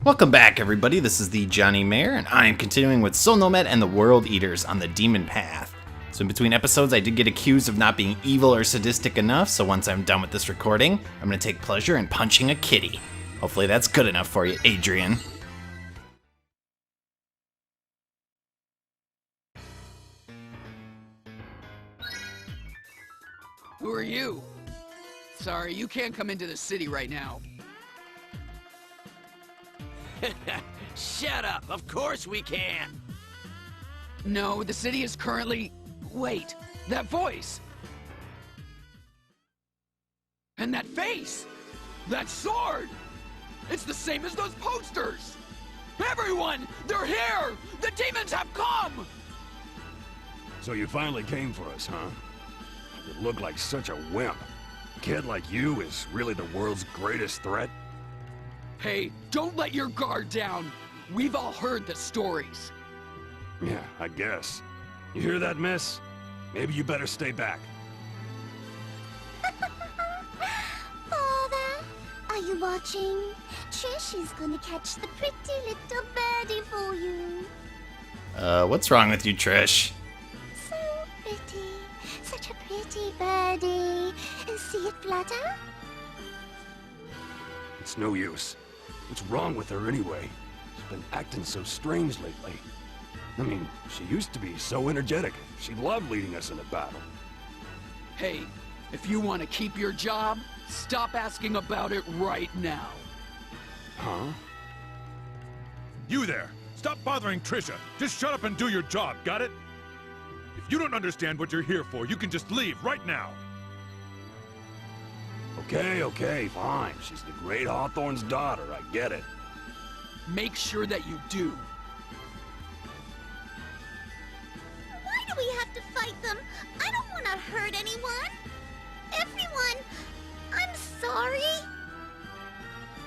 Welcome back, everybody. This is the Johnny Mayor, and I am continuing with Soul Nomad and the World Eaters on the Demon Path. So in between episodes, I did get accused of not being evil or sadistic enough, so once I'm done with this recording, I'm going to take pleasure in punching a kitty. Hopefully that's good enough for you, Adrian. Who are you? Sorry, you can't come into the city right now. Shut up! Of course we can! No, the city is currently... Wait, that voice! And that face! That sword! It's the same as those posters! Everyone! They're here! The demons have come! So you finally came for us, huh? You look like such a wimp. A kid like you is really the world's greatest threat? Hey, don't let your guard down! We've all heard the stories. Yeah, I guess. You hear that, miss? Maybe you better stay back. Father, are you watching? Trish is gonna catch the pretty little birdie for you. What's wrong with you, Trish? So pretty. Such a pretty birdie. And see it flutter? It's no use. What's wrong with her anyway? She's been acting so strange lately. I mean, she used to be so energetic. She loved leading us in a battle. Hey, if you want to keep your job, stop asking about it right now. Huh? You there! Stop bothering Trisha! Just shut up and do your job, got it? If you don't understand what you're here for, you can just leave right now! Okay, fine. She's the great Hawthorne's daughter, I get it. Make sure that you do. Why do we have to fight them? I don't want to hurt anyone. Everyone, I'm sorry.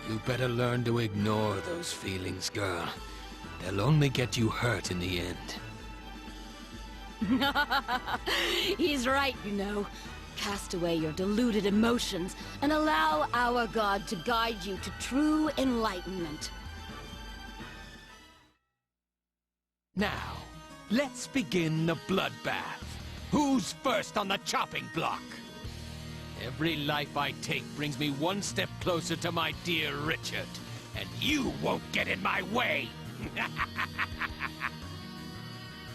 You better learn to ignore those feelings, girl. They'll only get you hurt in the end. He's right, you know. Cast away your deluded emotions and allow our God to guide you to true enlightenment. Now, let's begin the bloodbath. Who's first on the chopping block? Every life I take brings me one step closer to my dear Richard, and you won't get in my way.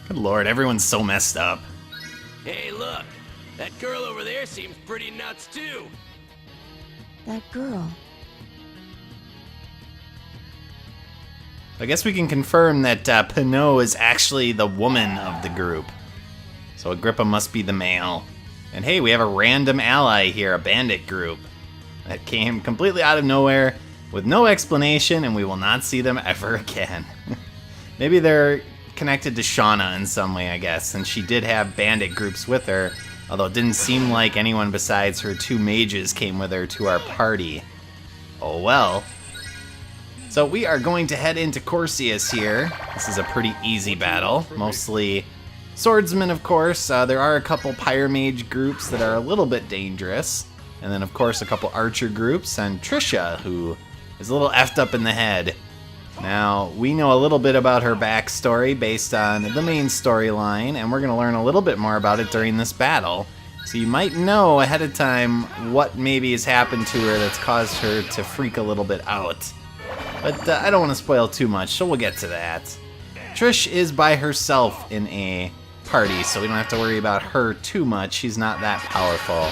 Good lord, everyone's so messed up. Hey, look. That girl over there seems pretty nuts, too. That girl. I guess we can confirm that Pinot is actually the woman of the group. So Agrippa must be the male. And hey, we have a random ally here, a bandit group. That came completely out of nowhere, with no explanation, and we will not see them ever again. Maybe they're connected to Shauna in some way, I guess, since she did have bandit groups with her. Although it didn't seem like anyone besides her two mages came with her to our party. Oh well. So we are going to head into Corsius here. This is a pretty easy battle. Mostly swordsmen, of course. There are a couple pyromage groups that are a little bit dangerous. And then, of course, a couple archer groups. And Trisha, who is a little effed up in the head. Now, we know a little bit about her backstory based on the main storyline, and we're going to learn a little bit more about it during this battle. So you might know ahead of time what maybe has happened to her that's caused her to freak a little bit out. But I don't want to spoil too much, so we'll get to that. Trish is by herself in a party, so we don't have to worry about her too much. She's not that powerful.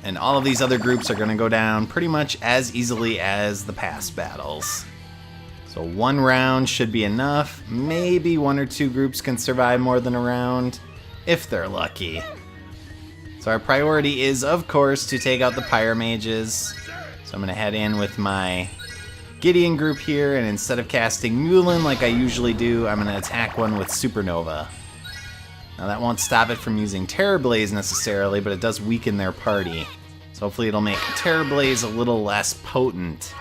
And all of these other groups are going to go down pretty much as easily as the past battles. So one round should be enough. Maybe one or two groups can survive more than a round, if they're lucky. So our priority is, of course, to take out the pyromages. So I'm going to head in with my Gideon group here, and instead of casting Mulin like I usually do, I'm going to attack one with Supernova. Now that won't stop it from using Terror Blaze necessarily, but it does weaken their party. So hopefully it'll make Terror Blaze a little less potent.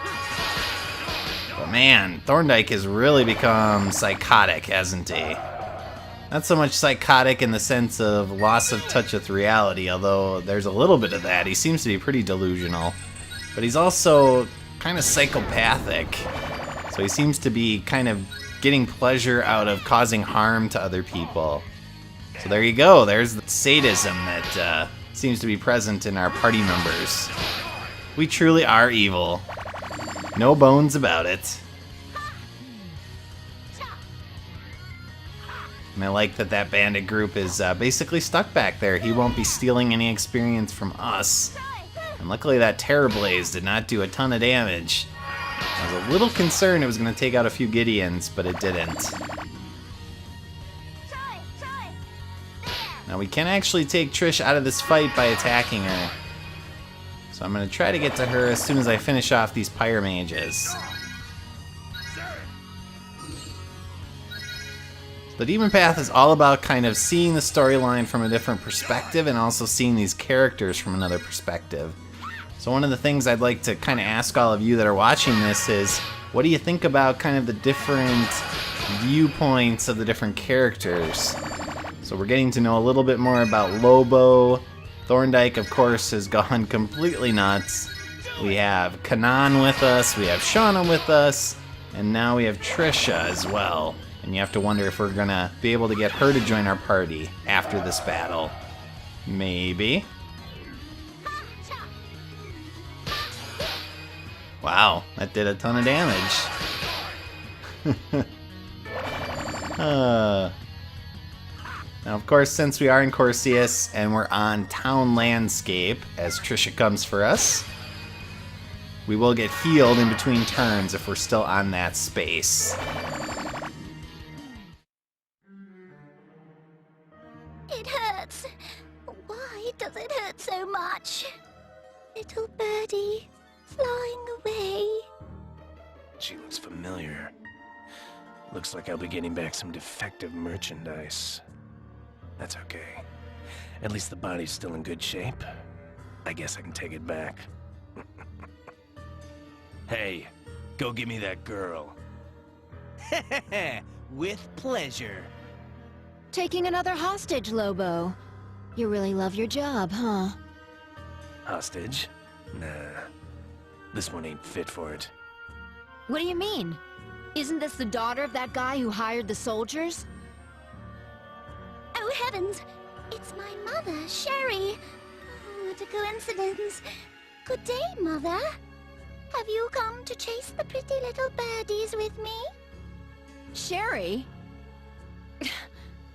But man, Thorndyke has really become psychotic, hasn't he? Not so much psychotic in the sense of loss of touch with reality, although there's a little bit of that. He seems to be pretty delusional. But he's also kind of psychopathic. So he seems to be kind of getting pleasure out of causing harm to other people. So there you go. There's the sadism that seems to be present in our party members. We truly are evil. No bones about it. And I like that bandit group is basically stuck back there. He won't be stealing any experience from us. And luckily that Terror Blaze did not do a ton of damage. I was a little concerned it was going to take out a few Gideons, but it didn't. Now we can actually take Trish out of this fight by attacking her. So I'm going to try to get to her as soon as I finish off these Pyre Mages. The Demon Path is all about kind of seeing the storyline from a different perspective and also seeing these characters from another perspective. So one of the things I'd like to kind of ask all of you that are watching this is, what do you think about kind of the different viewpoints of the different characters? So we're getting to know a little bit more about Lobo. Thorndike, of course, has gone completely nuts. We have Kanan with us, we have Shauna with us, and now we have Trisha as well. And you have to wonder if we're gonna be able to get her to join our party after this battle. Maybe. Wow, that did a ton of damage. Now, of course, since we are in Corsius and we're on Town Landscape, as Trisha comes for us, we will get healed in between turns if we're still on that space. It hurts. Why does it hurt so much? Little birdie, flying away. She looks familiar. Looks like I'll be getting back some defective merchandise. That's okay. At least the body's still in good shape. I guess I can take it back. Hey, go give me that girl. With pleasure. Taking another hostage, Lobo. You really love your job, huh? Hostage? Nah. This one ain't fit for it. What do you mean? Isn't this the daughter of that guy who hired the soldiers? Oh heavens! It's my mother, Sherry. Oh, what a coincidence. Good day, Mother. Have you come to chase the pretty little birdies with me? Sherry?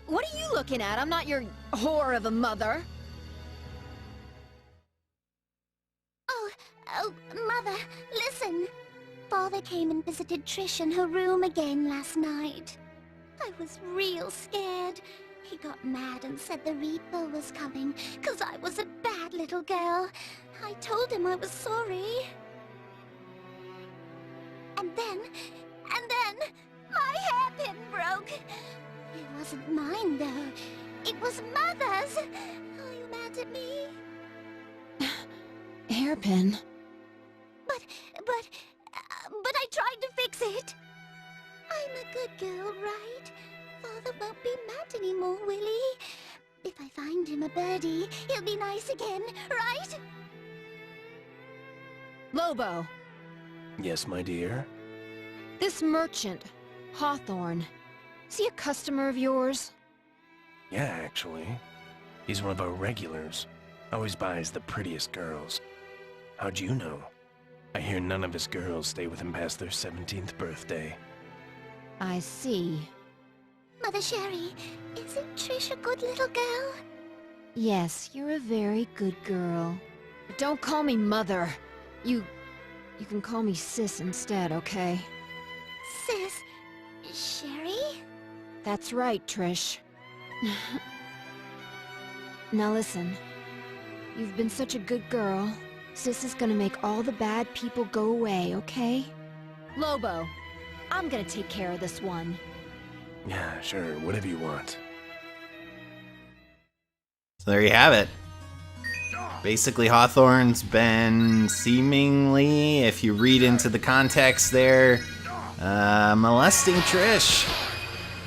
What are you looking at? I'm not your whore of a mother. Oh, Mother, listen. Father came and visited Trish in her room again last night. I was real scared. He got mad and said the Reaper was coming, 'cause I was a bad little girl. I told him I was sorry. And then, my hairpin broke. It wasn't mine, though. It was Mother's. Are you mad at me? Hairpin? But I tried to fix it. I'm a good girl, right? Father won't be mad anymore, will he? If I find him a birdie, he'll be nice again, right? Lobo, Yes, my dear? this merchant, Hawthorne, is he a customer of yours? Yeah, actually. He's one of our regulars. Always buys the prettiest girls. How'd you know? I hear none of his girls stay with him past their 17th birthday. I see. Mother Sherry, isn't Trish a good little girl? Yes, you're a very good girl. But don't call me Mother. You can call me Sis instead, okay? Sis, Sherry? That's right, Trish. Now listen. You've been such a good girl. Sis is gonna make all the bad people go away, okay? Lobo, I'm gonna take care of this one. Yeah, sure, whatever you want. So there you have it. Basically, Hawthorne's been seemingly, if you read into the context there, molesting Trish.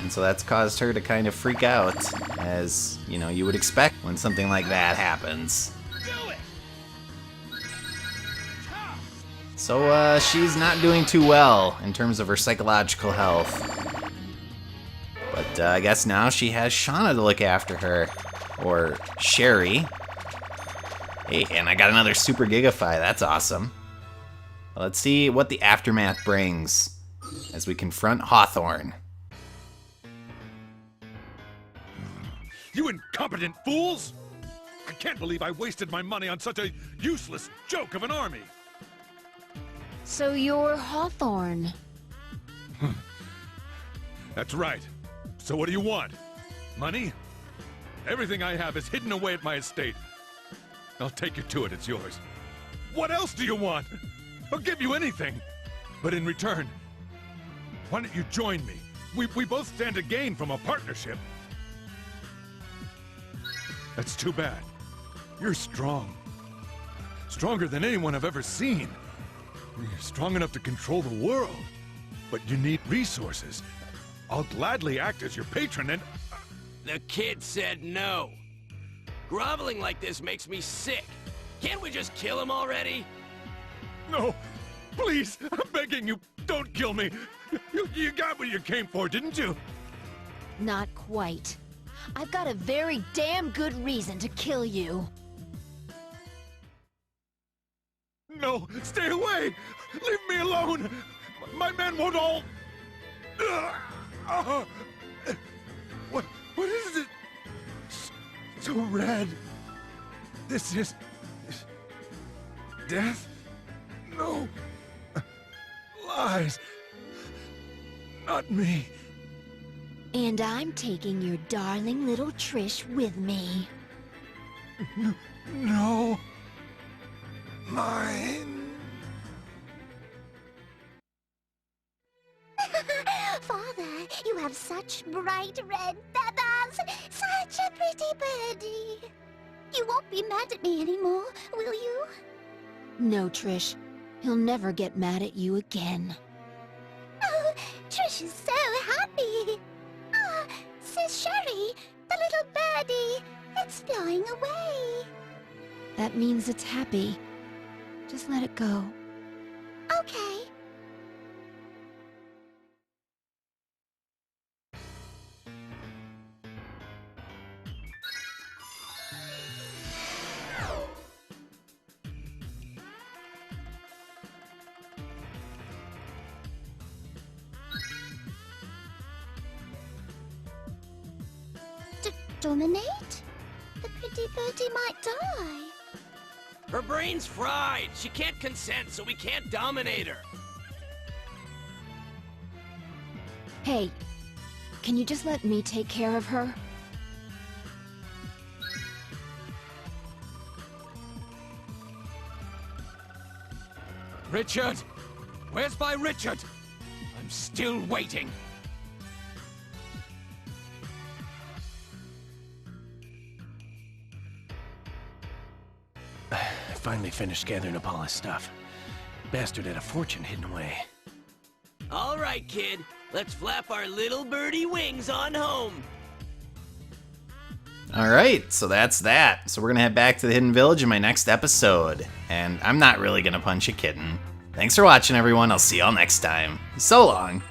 And so that's caused her to kind of freak out, as, you know, you would expect when something like that happens. So, she's not doing too well in terms of her psychological health. But I guess now she has Shauna to look after her. Or Sherry. Hey, and I got another Super Gigafy. That's awesome. Let's see what the aftermath brings as we confront Hawthorne. You incompetent fools! I can't believe I wasted my money on such a useless joke of an army! So you're Hawthorne. That's right. So what do you want? Money? Everything I have is hidden away at my estate. I'll take you to it, it's yours. What else do you want? I'll give you anything. But in return, why don't you join me? We both stand to gain from a partnership. That's too bad. You're strong. Stronger than anyone I've ever seen. You're strong enough to control the world. But you need resources. I'll gladly act as your patron and... The kid said no. Groveling like this makes me sick. Can't we just kill him already? No! Please! I'm begging you! Don't kill me! You got what you came for, didn't you? Not quite. I've got a very damn good reason to kill you. No! Stay away! Leave me alone! My men won't all... What is it? So red. This is... death? No. Lies. Not me. And I'm taking your darling little Trish with me. No. Mine. Father, you have such bright red feathers! Such a pretty birdie! You won't be mad at me anymore, will you? No, Trish. He'll never get mad at you again. Oh, Trish is so happy! Ah, Sis Sherry, the little birdie, it's flying away. That means it's happy. Just let it go. Okay. Dominate? The pretty birdie might die. Her brain's fried. She can't consent, so we can't dominate her. Hey, can you just let me take care of her? Richard! Where's my Richard? I'm still waiting. I finally finished gathering up all his stuff. Bastard had a fortune hidden away. All right, kid. Let's flap our little birdie wings on home. Alright, so that's that. So we're gonna head back to the Hidden Village in my next episode. And I'm not really gonna punch a kitten. Thanks for watching, everyone. I'll see y'all next time. So long.